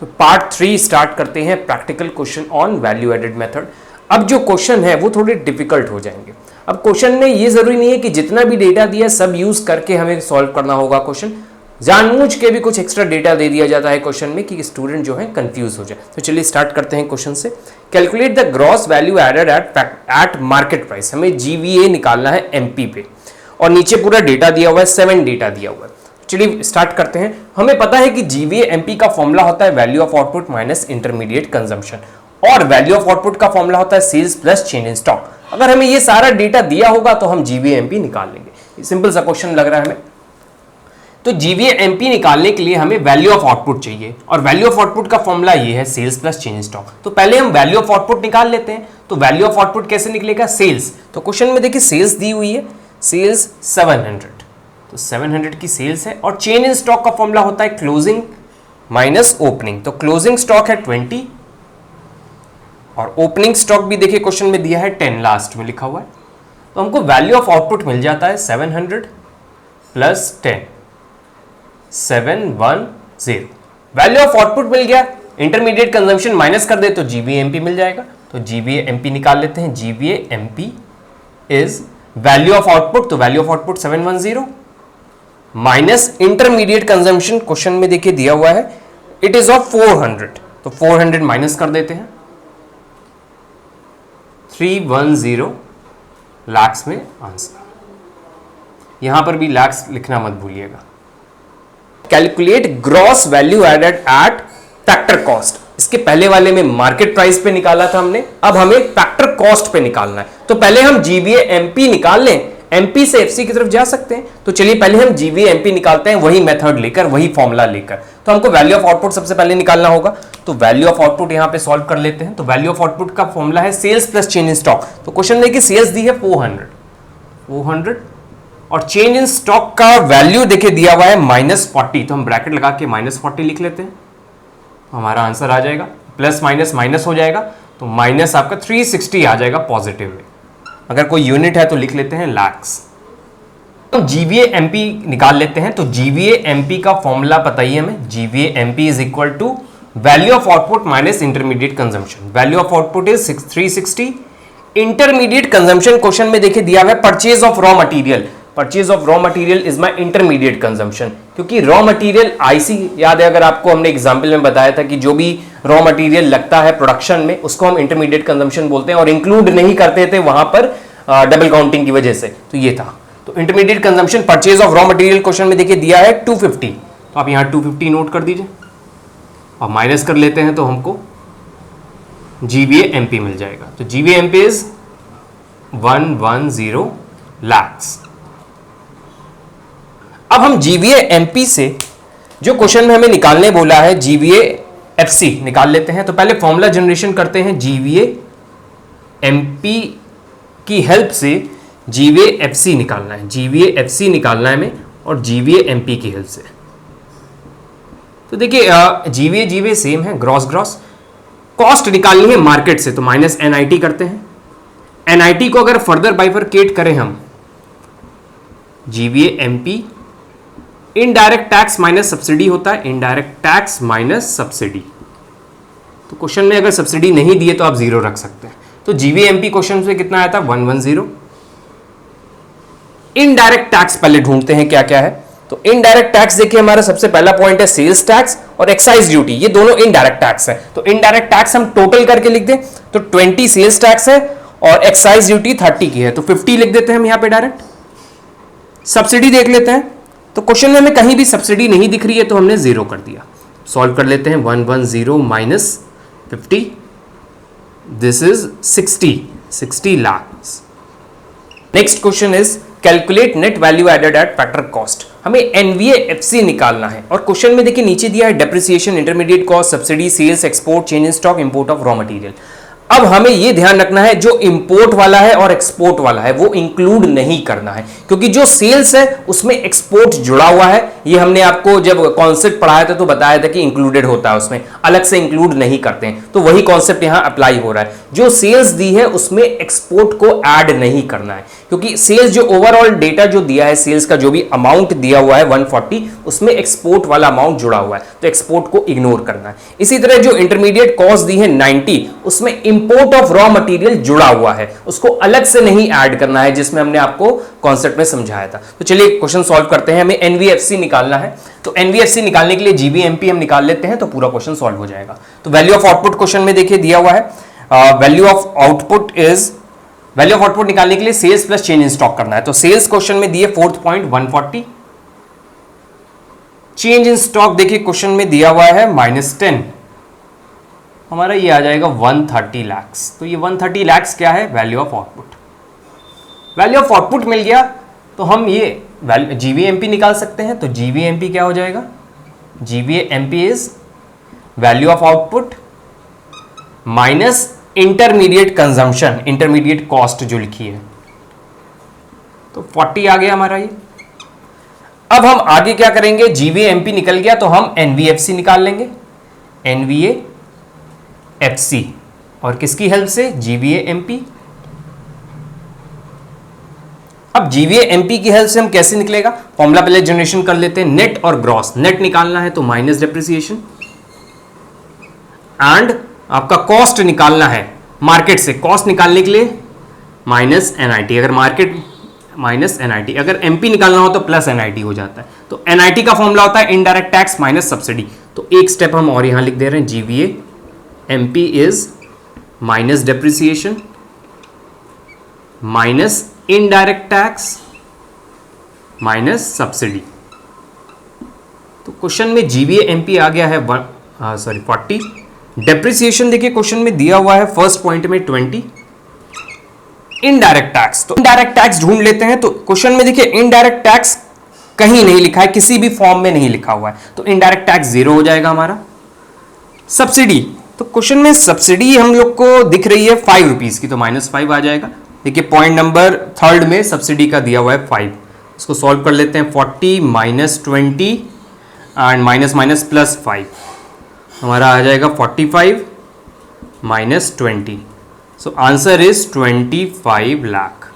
तो part 3 start करते हैं practical question on value added method. अब जो क्वेश्चन है वो थोड़े डिफिकल्ट हो जाएंगे। अब क्वेश्चन में ये जरूरी नहीं है कि जितना भी डेटा दिया सब यूज करके हमें सॉल्व करना होगा क्वेश्चन। जानबूझ के भी कुछ एक्स्ट्रा डेटा दे दिया जाता है क्वेश्चन में कि स्टूडेंट जो है कंफ्यूज हो जाए। तो चलिए स्टार्ट करते हैं क्वेश्चन से। Calculate the gross value added at market price. हमें जीवीए निकालना है एमपी पे और नीचे पूरा डेटा दिया हुआ है, 7 डेटा दिया हुआ है। चलिए स्टार्ट करते हैं। हमें पता है कि जीवीए एमपी का फॉर्मूला होता है value of output minus intermediate consumption और वैल्यू ऑफ आउटपुट का फॉर्मूला होता है sales plus change in stock. अगर हमें ये सारा डेटा दिया होगा तो हम जीवीए एमपी निकाल लेंगे। सिंपल सा क्वेश्चन लग रहा है हमें। तो जीवीए एमपी निकालने के लिए हमें वैल्यू ऑफ आउटपुट चाहिए और वैल्यू ऑफ आउटपुट का फॉर्मूला ये है sales plus change in stock. तो पहले हम वैल्यू ऑफ आउटपुट निकाल लेते हैं। तो वैल्यू ऑफ आउटपुट कैसे निकलेगा? सेल्स। तो क्वेश्चन में देखिए सेल्स दी हुई है, सेल्स 700, तो 700 की सेल्स है और चेंज इन स्टॉक का फॉर्मूला होता है क्लोजिंग माइनस ओपनिंग। तो क्लोजिंग स्टॉक है 20 और ओपनिंग स्टॉक भी देखिए क्वेश्चन में दिया है 10, लास्ट में लिखा हुआ है। तो हमको वैल्यू ऑफ आउटपुट मिल जाता है 700 प्लस 10, 710। वैल्यू ऑफ आउटपुट मिल गया, इंटरमीडिएट कंजम्पशन माइनस कर दे तो जीवीए एमपी मिल जाएगा। तो जीवीए एमपी निकाल लेते हैं। GVA MP is value of output, तो value of output 710 minus intermediate consumption question में देखिए दिया हुआ है इट इज ऑफ 400, तो 400 माइनस कर देते हैं। 310 लाख्स में आंसर। यहां पर भी लाख्स लिखना मत भूलिएगा। Calculate gross value added at factor cost. इसके पहले वाले में मार्केट प्राइस पे निकाला था हमने, अब हमें फैक्टर कॉस्ट पे निकालना है। तो पहले हम जीवीए एमपी निकाल लें, एमपी से एफसी की तरफ जा सकते हैं। तो चलिए पहले हम जीवीए एमपी निकालते हैं, वही मेथड लेकर, वही फॉर्मूला लेकर। तो हमको वैल्यू ऑफ आउटपुट सबसे पहले निकालना होगा। तो वैल्यू ऑफ आउटपुट यहां पे सॉल्व कर लेते हैं। तो वैल्यू ऑफ आउटपुट का फॉर्मूला है sales plus change in stock. तो क्वेश्चन में कि सेल्स दी है 400 और चेंज इन स्टॉक का वैल्यू देखिए दिया हुआ है -40। तो हम ब्रैकेट लगा के -40 लिख लेते हैं, हमारा आंसर आ जाएगा। प्लस माइनस माइनस हो जाएगा तो माइनस आपका 360 आ जाएगा पॉजिटिव में। अगर कोई यूनिट है तो लिख लेते हैं लैक्स। तो जीवीए एमपी निकाल लेते हैं। तो जीवीए एमपी का फॉर्मूला पता ही हमें, GVA MP is equal to value of output minus intermediate consumption. Value of output is 360, intermediate consumption question में देखिए दिया हुआ है purchase of raw material. Purchase of raw material is my intermediate consumption, क्योंकि raw material IC याद है, अगर आपको हमने एग्जांपल में बताया था कि जो भी रॉ मटेरियल लगता है प्रोडक्शन में उसको हम इंटरमीडिएट कंजम्पशन बोलते हैं और इंक्लूड नहीं करते थे वहां पर डबल काउंटिंग की वजह से। तो ये था। तो intermediate consumption purchase of raw material question में देखिए दिया है 250। तो आप यहां 250 नोट कर दीजिए और माइनस कर लेते हैं तो हमको जीवीए एमपी मिल जाएगा। तो जीवीए एमपी इज 110 लाख्स। अब हम जीवीए एमपी से जो क्वेश्चन में हमें निकालने बोला है जीवीए एफसी निकाल लेते हैं। तो पहले फॉर्मूला जनरेशन करते हैं जीवीए एमपी की हेल्प से जीवीए एफसी निकालना है। जीवीए एफसी निकालना है हमें और जीवीए एमपी की हेल्प से। तो देखिए जीवीए जीवीए सेम है, ग्रॉस ग्रॉस। कॉस्ट निकालनी है मार्केट से तो माइनस एनआईटी करते हैं। एनआईटी को अगर फर्दर बाइफरकेट करें हम, GVA MP indirect tax minus subsidy होता है, इनडायरेक्ट टैक्स माइनस सब्सिडी। तो क्वेश्चन में अगर सब्सिडी नहीं दिए तो आप 0 रख सकते हैं। तो जीवीए एमपी क्वेश्चन से कितना आया था? 110। इनडायरेक्ट टैक्स पहले ढूंढते हैं क्या क्या है। तो इनडायरेक्ट टैक्स देखिए हमारा सबसे पहला पॉइंट है सेल्स टैक्स और एक्साइज ड्यूटी, ये दोनों इनडायरेक्ट टैक्स है। तो इनडायरेक्ट टैक्स हम टोटल करके लिख दें तो 20 सेल्स टैक्स है और एक्साइज ड्यूटी 30 की है, तो 50 लिख देते हैं हम यहां पे डायरेक्ट। सब्सिडी देख लेते हैं। तो क्वेश्चन में हमें कहीं भी सब्सिडी नहीं दिख रही है तो हमने 0 कर दिया। सॉल्व कर लेते हैं। 110 minus 50, this is 60 lakhs. Next question is calculate net value added at factor cost. हमें एनवीए एफसी निकालना है और क्वेश्चन में देखिए नीचे दिया है depreciation, intermediate cost, subsidy, sales, export, change in stock, import of raw material. अब हमें यह ध्यान रखना है जो इंपोर्ट वाला है और एक्सपोर्ट वाला है वो इंक्लूड नहीं करना है, क्योंकि जो सेल्स है उसमें एक्सपोर्ट जुड़ा हुआ है। ये हमने आपको जब कॉन्सेप्ट पढ़ाया था तो बताया था कि इंक्लूडेड होता है, उसमें अलग से इंक्लूड नहीं करते हैं। तो वही कॉन्सेप्ट यहां अप्लाई हो रहा है, जो सेल्स दी है उसमें एक्सपोर्ट को ऐड नहीं करना है, क्योंकि सेल्स जो ओवरऑल डेटा जो दिया है, सेल्स का जो भी अमाउंट दिया हुआ है 140, उसमें एक्सपोर्ट वाला अमाउंट जुड़ा हुआ है, तो एक्सपोर्ट को इग्नोर करना है। इसी तरह जो इंटरमीडिएट कॉस्ट दी है 90, उसमें इंपोर्ट ऑफ रॉ मटेरियल जुड़ा हुआ है, उसको अलग से नहीं ऐड करना है, जिसमें हमने आपको कॉन्सेप्ट में समझाया था। तो चलिए क्वेश्चन सॉल्व करते हैं। हमें एनवीएफसी निकालना है, तो एनवीएफसी निकालने के लिए जीबीएमपी हम निकाल लेते हैं, तो पूरा क्वेश्चन सॉल्व हो जाएगा। तो वैल्यू ऑफ आउटपुट क्वेश्चन में देखिए दिया हुआ है, value of output is, value of output निकालने के लिए sales plus change in stock करना है। तो सेल्स क्वेश्चन में दिए 4th point 140, change in stock देखिए क्वेश्चन में दिया हुआ है -10, हमारा ये आ जाएगा 130 लाख। तो ये 130 लाख क्या है? Value of output. Value of output मिल गया तो हम ये जीवीएमपी निकाल सकते हैं। तो जीवीएमपी क्या हो जाएगा? GVMP is value of output minus intermediate consumption, intermediate cost जो लिखी है, तो 40 आ गया हमारा ये। अब हम आगे क्या करेंगे? जीवीएमपी निकल गया तो हम एनवीएफसी निकाल लेंगे, एनवीएफसी, और किसकी हेल्प से? जीवीएमपी। अब जीवीएमपी की हेल्प से हम कैसे निकलेगा? फॉर्मूला पहले जनरेशन कर लेते हैं, नेट और ग्रॉस। नेट निकालना है तो माइनस डेप्रिसिएशन, एंड आपका कॉस्ट निकालना है मार्केट से। कॉस्ट निकालने के लिए माइनस एनआईटी, अगर मार्केट माइनस एनआईटी, अगर एमपी निकालना हो तो प्लस एनआईटी हो जाता है। तो एनआईटी का फॉर्मूला होता है इनडायरेक्ट टैक्स माइनस सब्सिडी। तो एक स्टेप हम और यहां लिख दे रहे हैं, GVMP is minus depreciation minus indirect tax minus subsidy. तो क्वेश्चन में जीवीएमपी आ गया है 40। डेप्रिसिएशन देखिए क्वेश्चन में दिया हुआ है फर्स्ट पॉइंट में 20। इनडायरेक्ट टैक्स, तो इनडायरेक्ट टैक्स ढूंढ लेते हैं। तो क्वेश्चन में देखिए इनडायरेक्ट टैक्स कहीं नहीं लिखा है, किसी भी फॉर्म में नहीं लिखा हुआ है, तो इनडायरेक्ट टैक्स 0 हो जाएगा हमारा। सब्सिडी, तो क्वेश्चन में सब्सिडी हम लोग को दिख रही है 5 रुपीज की, तो -5 आ जाएगा। देखिए पॉइंट नंबर 3 में सब्सिडी का दिया हुआ है 5, इसको सॉल्व कर लेते हैं। 40 - 20 एंड माइनस माइनस प्लस 5, हमारा आ जाएगा 45 - 20। So answer is 25 lakh.